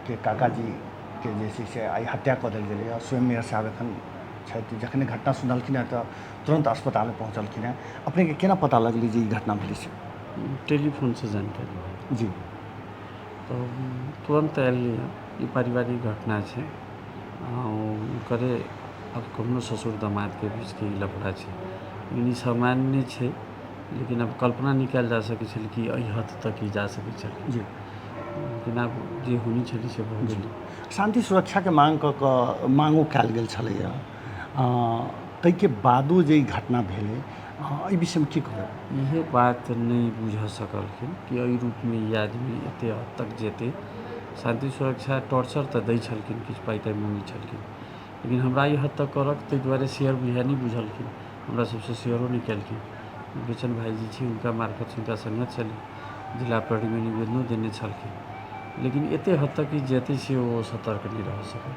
के काकाजी के जे छै से आइ हत्या कऽ देल गेलै। स्वयं मेयर साहब एखन छथि, जखने घटना सुनलखिन हँ तऽ तुरंत अस्पताल में पहुँचलखिन हँ। अपने के केना पता लगली जे ई घटना भेलै से? टेलीफोन से जानकारी भेल जी। तो तुरंत आयल। ये पारिवारिक घटना है। करे अब कखनो ससुर दामाद के बीच के लफड़ा है, लेकिन सामान्य है। लेकिन अब कल्पना नहीं कल जा सकै छल कि एहि हद तक ही जा सकै छल। जी। लेकिन अब जे होनी छली से भऽ गेलै। शांति सुरक्षा के मांगो कयल गेल छलैया, ताहिके बादो जे ई घटना भेलै, एहि विषय में की कहब? इहे बात नहीं बुझ सकलखिन कि एहि रूप में ई आदमी एते हद तक जेतै। शांति सुरक्षा टॉर्चर तो दै छलखिन, किछु पाइ ताइ मंगै छलखिन, लेकिन हमरा ई हद तक करक ताहि दुआरे शेयर बुझाइ नहीं बुझलखिन। हमरा सबसे शेयरो नहीं केलखिन। बेचन भाईजी छी, उनका मार्फत हुनका संगत छली, जिला प्रहरी में निवेदनो देने छलखिन, लेकिन एते हद तक ई जेतै से ओ सतर्क नहीं रह सकल।